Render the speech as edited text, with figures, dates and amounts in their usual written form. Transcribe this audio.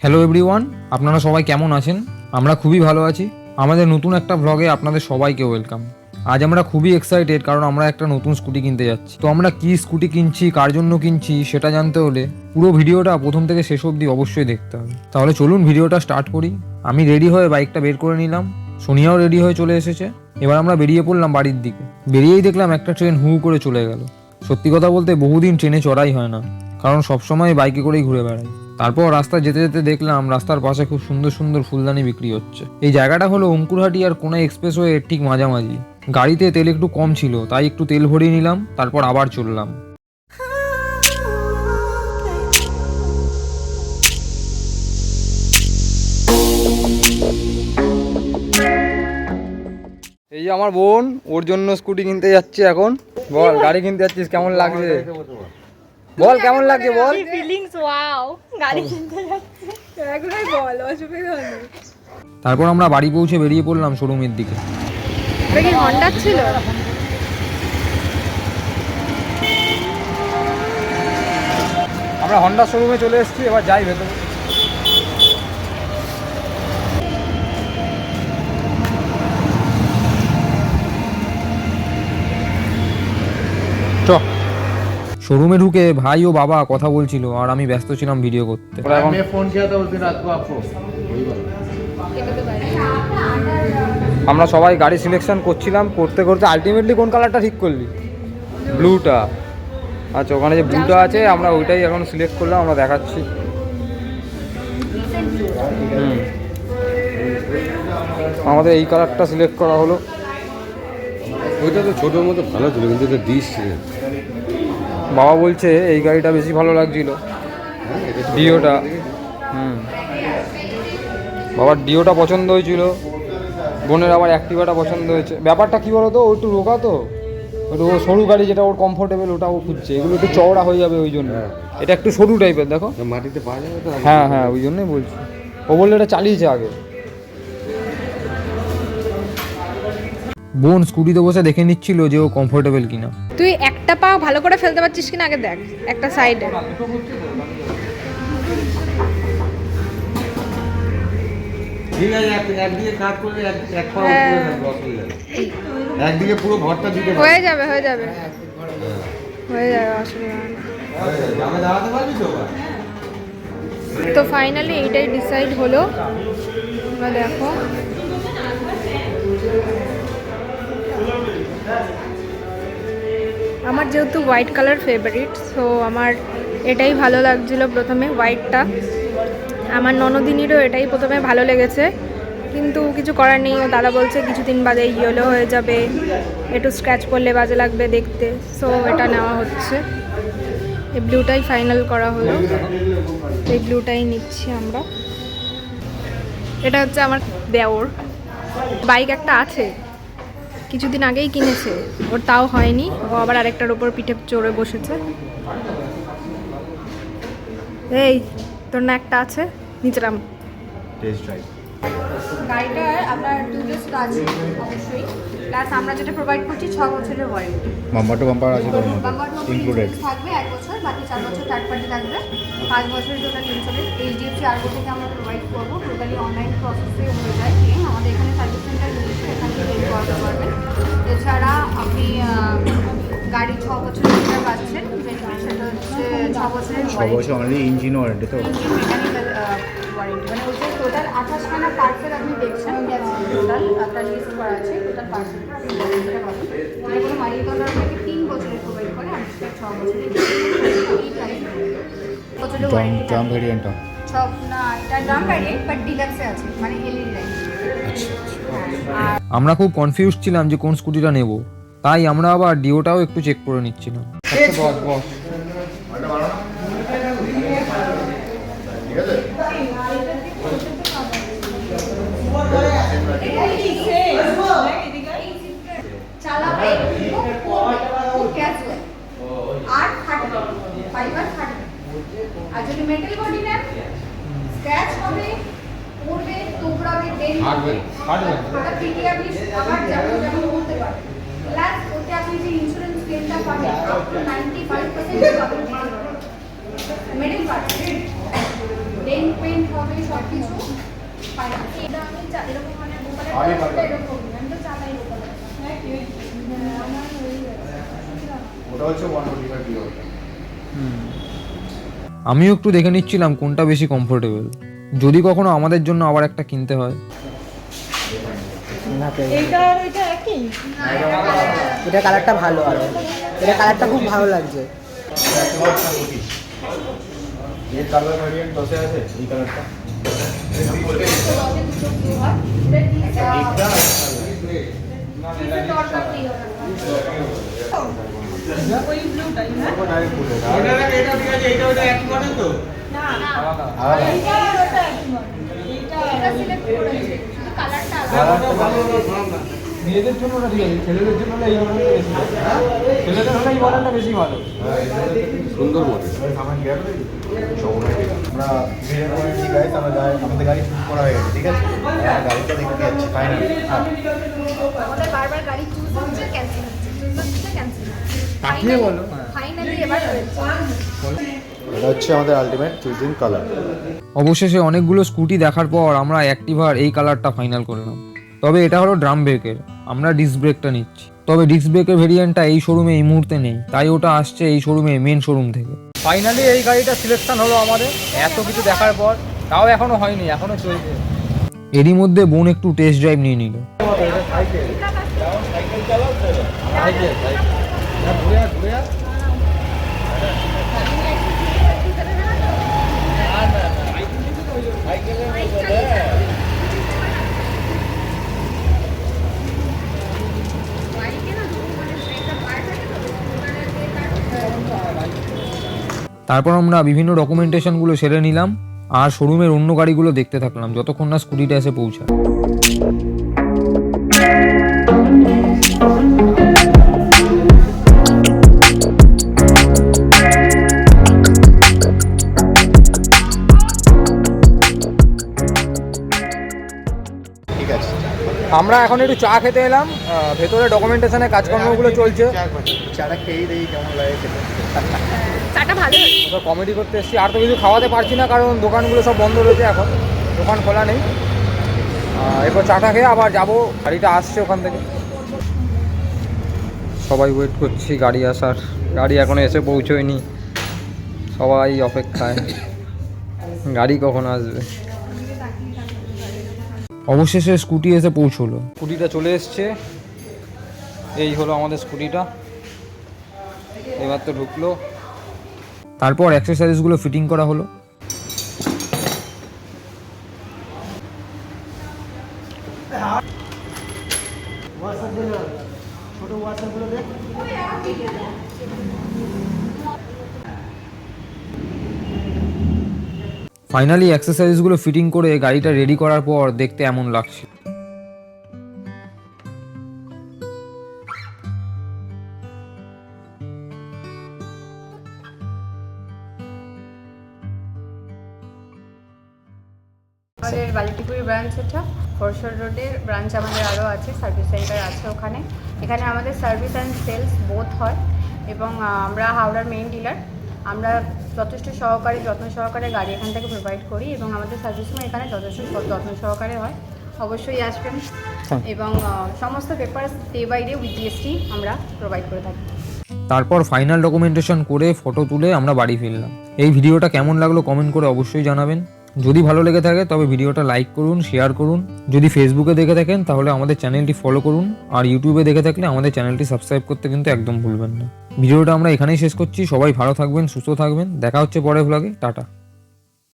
Hello everyone, আপনারা সবাই কেমন আছেন? আমরা খুবই ভালো আছি। আমাদের নতুন একটা ভ্লগে আপনাদের সবাইকে ওয়েলকাম। আজ আমরা খুবই এক্সাইটেড কারণ আমরা একটা নতুন স্কুটি কিনতে যাচ্ছি। তো আমরা কি স্কুটি কিনছি, কার জন্য কিনছি সেটা জানতে হলে পুরো ভিডিওটা প্রথম থেকে শেষ অবধি অবশ্যই দেখতে হবে। তাহলে চলুন ভিডিওটা স্টার্ট করি। আমি রেডি হয়ে বাইকটা বের করে নিলাম, সোনিয়াও রেডি হয়ে চলে এসেছে। এবার আমরা বেরিয়ে পড়লাম বাড়ির দিকে। বেরিয়েই দেখলাম একটা ট্রেন হু করে চলে গেল। সত্যি কথা বলতে বহুদিন ট্রেনে চড়াই হয় না, কারণ সবসময় বাইকে করেই ঘুরে বেড়াই। তারপর রাস্তা যেতে যেতে দেখলাম রাস্তার পাশে খুব সুন্দর সুন্দর ফুলদানি বিক্রি হচ্ছে। এই জায়গাটা হলো অঙ্কুরহাটি আর কোনা এক্সপ্রেসওয়ে ঠিক মাঝামাঝি। গাড়িতে তেল একটু কম ছিল, তাই একটু তেল ভরিয়ে নিলাম, তারপর আবার চললাম। এই যে আমার বোন, ওর জন্য স্কুটি কিনতে যাচ্ছে এখন। বল, গাড়ি কিনতে যাচ্ছিস, কেমন লাগছে? বল কেমন লাগছে, বল। ফিলিংস ওয়াও, গাড়ি কিনতে যাচ্ছে এগুলাই বল, অসুবিধা নেই। তারপর আমরা বাড়ি পৌঁছে বেরিয়ে পড়লাম শোরুমের দিকে। এটা কি হন্ডা ছিল? আমরা হন্ডা শোরুমে চলে এসেছি, এবার যাই ভেতরে। শোরুমে ঢুকে ভাই ও বাবা কথা বলছিল আর আমি ব্যস্ত ছিলাম ভিডিও করতে। আমরা সবাই গাড়ি সিলেকশন করছিলাম, করতে করতে আলটিমেটলি কোন কালারটা ঠিক করলি? ব্লুটা। আচ্ছা, ওখানে যে ব্লুটা আছে আমরা ওইটাই এখন সিলেক্ট করলাম, আমরা দেখাচ্ছি। আমাদের এই কালারটা সিলেক্ট করা হলো। ওইটা তো ছোটোর মতো ভালো ছিল, কিন্তু এটা ডিস ছিল। বাবা বলছে এই গাড়িটা বেশি ভালো লাগছিল, ডিওটা। বাবার ডিওটা পছন্দ হয়েছিল, বোনের আবার অ্যাক্টিভাটা পছন্দ হয়েছে। ব্যাপারটা কি বলো তো, ও একটু রোগা তো, একটু সরু গাড়ি যেটা ওর কমফোর্টেবল ওটা ও খুঁজছে। এগুলো একটু চওড়া হয়ে যাবে ওই জন্য। এটা একটু সরু টাইপের, দেখো। মাটিতে পাওয়া যাবে তো? হ্যাঁ হ্যাঁ, ওই জন্যই বলছি। ও বললো এটা চালিয়েছে আগে। বোন স্কুটিতে বসে দেখে নিচ্ছিল যে ও কমফোর্টেবল কিনা। তুই একটা পা ভালো করে ফেলতে পারছিস কিনা আগে দেখ, একটা সাইডে। ঠিক আছে, একদিকে কাট করলে এক পা উপরে থাকবে, অসুবিধা নেই। একদিকে পুরো ভরটা দিতে পারবে। হয়ে যাবে হয়ে যাবে হয়ে যাবে, অসুবিধা নেই। আমি দাঁড়াতে পারবি তো? তো ফাইনালি এইটাই ডিসাইড হলো। তোমরা দেখো, আমার যেহেতু হোয়াইট কালার ফেভারিট, সো আমার এটাই ভালো লাগছিল প্রথমে, হোয়াইটটা। আমার ননদিনীরও এটাই প্রথমে ভালো লেগেছে, কিন্তু কিছু করার নেই। ও দাদা বলছে কিছুদিন বাদে ইয়েলো হয়ে যাবে, একটু স্ক্র্যাচ পড়লে বাজে লাগবে দেখতে, সো এটা নেওয়া হচ্ছে। এই ব্লুটাই ফাইনাল করা হলো, এই ব্লুটাই নিচ্ছি আমরা। এটা হচ্ছে আমার দেওর বাইক, একটা আছে কিছুদিন আগেই কিনেছে, ওর তাও হয়নি, ও আবার আরেকটার ওপর পিঠে চড়ে বসেছে। এই তোর না একটা আছে, নিচেরাম টেস্ট ড্রাইভ। গাড়িটার আপনার টুলস আছে অবশ্যই, প্লাস আমরা যেটা প্রোভাইড করছি 6 বছরের ওয়ারেন্টি। বাম্পার টু বাম্পার আছে তার মধ্যে ইনক্লুডেড। থাকবে 1 বছর, বাকি 4 বছর থার্ড পার্টি থাকবে। 5 বছরের টোটাল ইন্স্যুরেন্স এইচডিএফসি আরগো থেকে আমরা প্রোভাইড করবো। টোটালি অনলাইন প্রসেসে হয়ে যায় ক্লেম। আমাদের এখানে সার্ভিস সেন্টার রয়েছে, এখানে ক্লেম করাতে পারবেন। এছাড়া আপনি গাড়ি 6 বছরের যেটা পাচ্ছেন, সেটা হচ্ছে 6 বছরের ওয়ারেন্টি। অনলি ইঞ্জিন ওয়ারেন্টি তো? মেকানিক্যাল ওয়ারেন্টি, মানে ওই যে টোটাল 28খানা পার্টসেল আপনি দেখছেন, টোটাল আপনার লিস্ট করা আছে, টোটাল পার্টসেল মানে কোনো মালিক অর্ডার থেকে 3 বছরের প্রোভাইড করে, আমি সেটা 6 বছরের এই প্রাইস বছরের ওয়ারেন্টি। ট্রাম ভেরিয়েন্টটা সব না, এটা ড্রাম ভ্যারিয়েন্ট বাট ডিলাক্সে আছে, মানে এলইডি লাইট। আমরা খুব কনফিউজ ছিলাম যে কোন স্কুটিটা নেব, তাই আমরা আবার ডিওটাও একটু চেক করে নিচ্ছিলাম। বস বস চালাবে খুব ক্যাজুয়াল, আর ফাটবে, ফাইবার ফাটবে। আর যদি মেটাল বডি নেন, স্ক্র্যাচ হবে, পড়বে, টুকরাবে, ডেন্ট হবে, ওটা থেকে আপনি আবার যেমন বলতে পারেন। প্লাস ওতে আপনি যে ইন্স্যুরেন্স ক্লেমটা পাবেন, আপ টু 95% পাবেন মেটাল পার্ট। রেন্ট পেন্ট হবে সব কিছু এটা আমি এরকম মানে গোপালের এরকম আমি তো চালাই গোপালের আমার ওটা হচ্ছে 145 কিলো। আমিও একটু দেখে নিচ্ছিলাম কোনটা বেশি কমফোর্টেবল, যদি কখনো আমাদের জন্য আবার একটা কিনতে হয়। এটা কালারটা ভালো, আর এটা কালারটা খুব ভালো লাগছে। এই কালার ভেরিয়েন্ট 10 আছে, এই কালারটা মেয়েদের জন্য না, ঠিক আছে, ছেলেদের জন্য এই মডেলটা বেশি ভালো। ছেলেদের হলে এই মডেলটা বেশি ভালো। সুন্দর মডেল। আমরা ভিডিও করেছি গাইস, আমাদের গাড়ি শুট করা হয়ে গেছে, ঠিক আছে? গাড়িটা দেখতে যাচ্ছি ফাইনাল। আমাদের বারবার গাড়ি চুজ হচ্ছে, ক্যান্সেল হচ্ছে, চুজ হচ্ছে, ক্যান্সেল হচ্ছে। তাকিয়ে বলো। ফাইনালি এবার হয়েছে। এটা হচ্ছে আমাদের আলটিমেট চুজিং কালার। অবশেষে অনেকগুলো স্কুটি দেখার পর আমরা অ্যাক্টিভার এই কালারটা ফাইনাল করলাম। তবে এটা হলো ড্রাম ব্রেকের, আমরা ডিস্ক ব্রেকটা নিচ্ছি। তবে ডিস্ক ব্রেকের ভেরিয়েন্টটা এই শোরুমে এই মুহূর্তে নেই, তাই ওটা আসছে এই শোরুমে, মেন শোরুম থেকে। ফাইনালি এই গাড়িটা সিলেকশন হলো আমাদের, এত কিছু দেখার পর। তাও এখনো হয়নি, এখনো চলছে। এরই মধ্যে বোন একটু টেস্ট ড্রাইভ নিয়ে নিল। তারপর আমরা বিভিন্ন ডকুমেন্টেশনগুলো সেরে নিলাম আর শোরুমের অন্য গাড়িগুলো দেখতে থাকলাম যতক্ষণ না স্কুটিটা এসে পৌঁছায়। ঠিক আছে, আমরা এখন একটু চা খেতে এলাম, ভেতরে ডকুমেন্টেশনের কাজকর্মগুলো চলছে। চাটা খেয়েই দেখি কেমন লাগে খেতে। চাটা ভালো হয়েছে। তো কমেডি করতে এসেছি, আর তো কিছু খাওয়াতে পারছি না কারণ দোকানগুলো সব বন্ধ রয়েছে, এখন দোকান খোলা নেই। এরপর চাটা খেয়ে আবার যাবো, গাড়িটা আসছে ওখান থেকে। সবাই ওয়েট করছি গাড়ি আসার, গাড়ি এখনো এসে পৌঁছোয়নি, সবাই অপেক্ষায় গাড়ি কখন আসবে। অবশেষে স্কুটি এসে পৌঁছলো, স্কুটিটা চলে এসছে। এই হলো আমাদের স্কুটিটা, এবার তো ঢুকলো। তারপর অ্যাক্সেসরিজগুলো ফিটিং করা হলো। ফাইনালি অ্যাক্সেসরিজগুলো ফিটিং করে গাড়িটা রেডি করার পর দেখতে এমন লাগছে। আমাদের বালিটিপুরি ব্রাঞ্চ এটা, ফরশোর রোডের ব্রাঞ্চ আমাদের আরও আছে, সার্ভিস সেন্টার আছে ওখানে। এখানে আমাদের সার্ভিস অ্যান্ড সেলস বোথ হয় এবং আমরা হাওড়ার মেইন ডিলার। আমরা যথেষ্ট যত্ন সহকারে গাড়ি এখান থেকে প্রোভাইড করি এবং আমাদের সার্ভিসিং এখানে যথেষ্ট যত্ন সহকারে হয়। অবশ্যই আসবেন এবং সমস্ত papers day by day with GST আমরা প্রোভাইড করে থাকি। তারপর ফাইনাল ডকুমেন্টেশন করে ফটো তুলে আমরা বাড়ি ফিরলাম। এই ভিডিওটা কেমন লাগলো কমেন্ট করে অবশ্যই জানাবেন। যদি ভালো লেগে থাকে তবে ভিডিওটা লাইক করুন, শেয়ার করুন। যদি ফেসবুকে দেখে থাকেন তাহলে আমাদের চ্যানেলটি ফলো করুন, আর ইউটিউবে দেখে থাকলে আমাদের চ্যানেলটি সাবস্ক্রাইব করতে কিন্তু একদম ভুলবেন না। ভিডিওটা আমরা এখানেই শেষ করছি। সবাই ভালো থাকবেন, সুস্থ থাকবেন, দেখা হচ্ছে পরের ভ্লগে। টাটা।